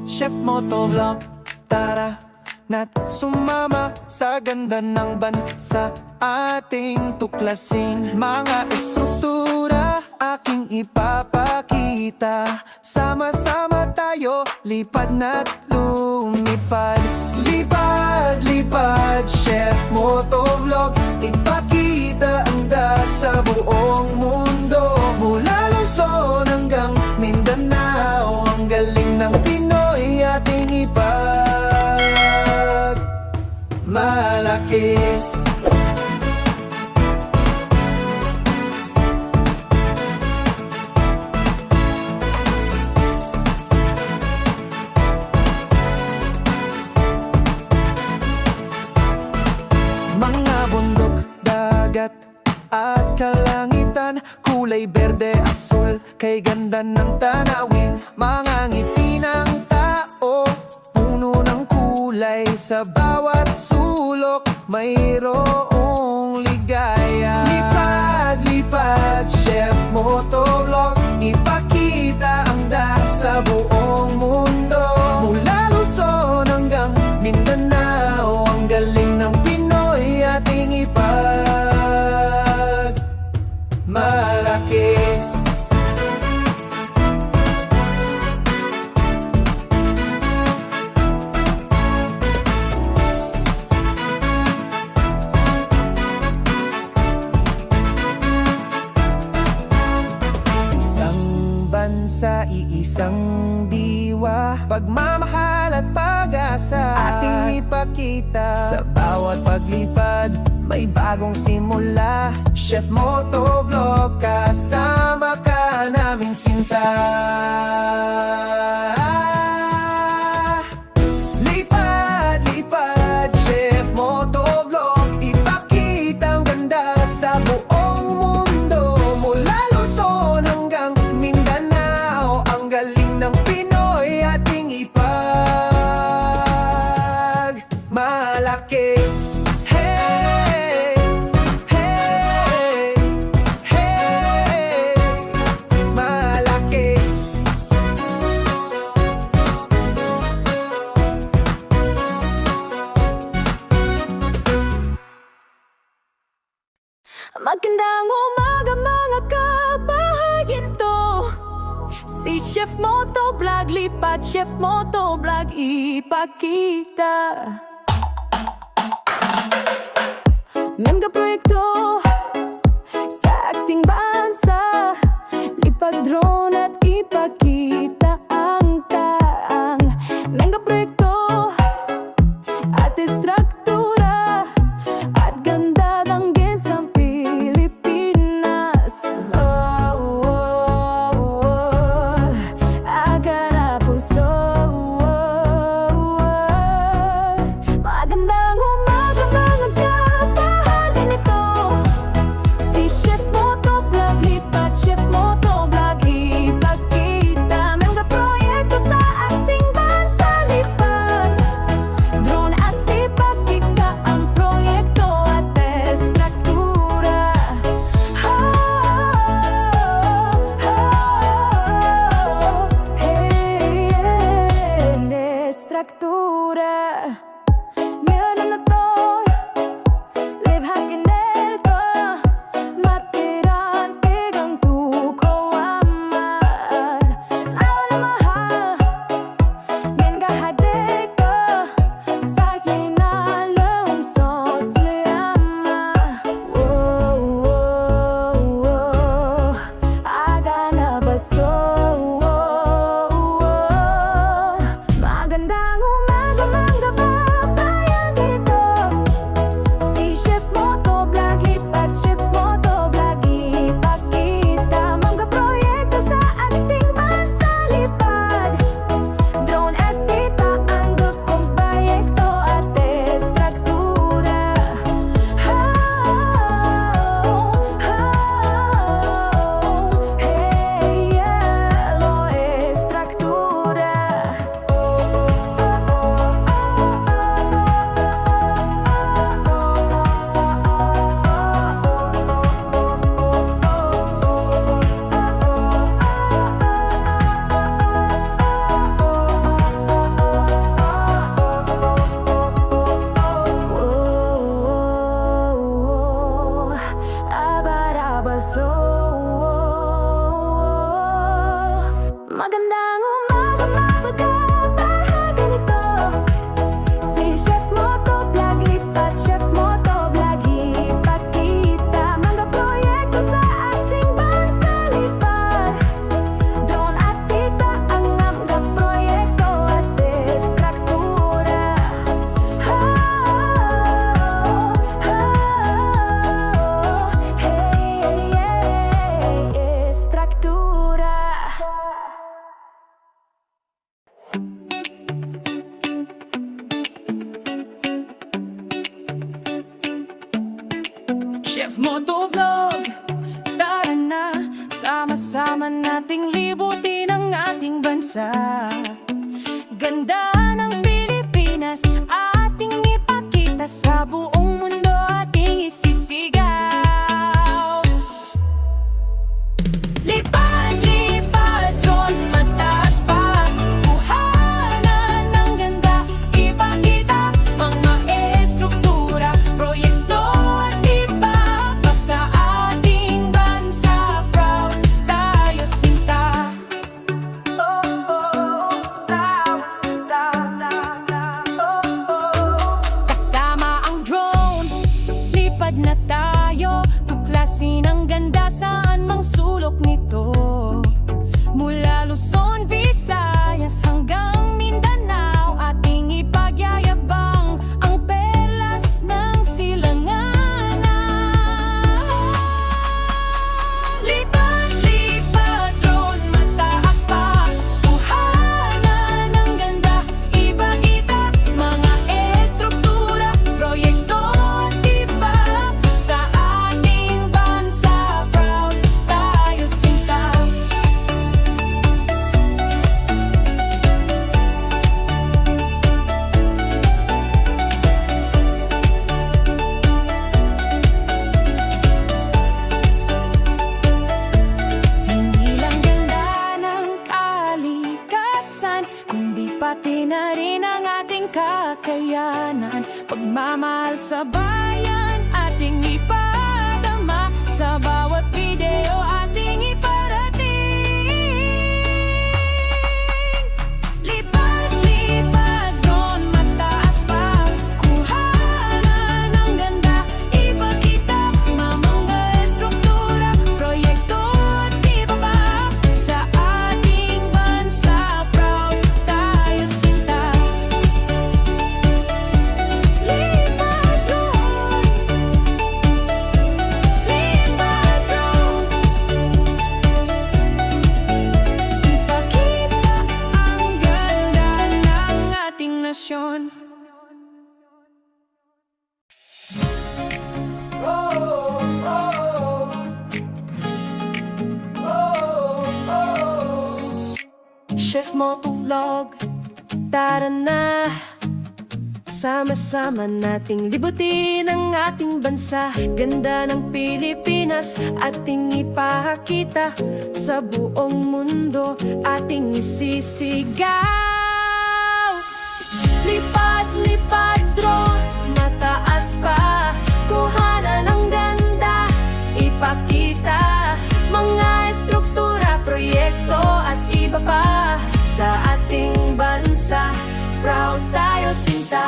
Chef Motovlog, tara na't sumama sa ganda ng bansa. Ating tuklasin mga estruktura, aking ipapakita. Sama-sama tayo, lipad na't lumipad. Lipad, lipad, Chef Motovlog, ipakita ang sa buong mundo. Mula Luzon hanggang Mindanao, ang galing ng Pinoy ating ipagmalaki. Mga bundok, dagat at kalangitan, kulay berde, asul, kay ganda ng tanawin. Mga ngiti ng tao, puno ng kulay, sa bawat sulok mayroong ligaya. Lipad, lipad, Chef Motovlog, ipakita ang sa buong mundo. Mula Luzon hanggang Mindanao, ang galing ng Pinoy ating ipagmalaki. Sa iisang diwa, pagmamahal at pag-asa ating ipakita. Sa bawat paglipad, may bagong simula. Chef Motovlog, kasama ka namin sinta. Lipad, lipad, Chef Motovlog, ipakita ang ganda sa buong mundo. Mula Luzon hanggang Mindanao, ang galing ng Pinoy ating ipagmalaki. Hey, hey, hey, malaki. Magandang umaga mga kabahayan to. Si Chef Motovlog, lipad Chef Motovlog, ipakita. Memga proyekto sa ating bansa, lipad drone at ipakita ang taang. Memga proyekto at estruktura at ganda ng gensang Pilipinas. Agad pusto. Magandang umaga mga kabahayan ito. Si Chef Motovlog, lipad Chef Motovlog, ipakita. Memga proyekto sa ating bansa, lipad drone at ipakita ang proyekto at estruktura. Estruktura. Meron na to, libhakin nito, matiran pigang tuko aman. Lawan na mahal, men kahadik ko, sa hinalong sos liyama. Aga na baso. Magandang umaga mga Baka mapagkabahagan ito. Si Chef Motovlog, lipat Chef Motovlog, ipakita mga proyekto sa ating bansa, lipat. Doon at kita ang mga proyekto at estruktura. Estruktura. Chef Motovlog. Tara na, sama-sama nating libutin ang ating bansa. Ganda ng Pilipinas, ating ipakita sa buong mundo, ating isisigaw. Lipad, lipad, drone, mataas pa. Kuhanan ng ganda, ipakita mga estruktura, proyekto at iba pa sa ating bansa. Proud tayo sinta. Kasama ang drone, lipad na tayo. Tuklasin ang ganda saan mang sulok nito. Mula Luzon, Visayas hanggang Mindanao, ating ipagyayabang ang perlas ng silanganan. Lipad, lipad, drone, mataas pa. Kuhanan ng ganda, ipakita mga estruktura, proyekto at iba sa ating bansa. Proud tayo sinta. Hindi lang ganda ng kalikasan, kundi pati na rin ang ating kakayanan. Pagmamahal sa bayan, ating ipadama sa bawat video, ating iparating. Lipad, lipad, drone, mataas pa. Kuhanan ng ganda, ipakita mga estruktura, proyekto at iba pa sa ating bansa. Proud tayo sinta. Lipad, drone. Lipad, drone. Ipakita ang ganda ng ating nasyon. Chef Motovlog, tara na. Sama-sama nating libutin ang ating bansa. Ganda ng Pilipinas, ating ipakita sa buong mundo, ating isisigaw. Lipad, lipad, drone, mataas pa. Kuhanan ng ganda, ipakita mga estruktura, proyekto at iba pa sa ating bansa. Proud tayo sinta.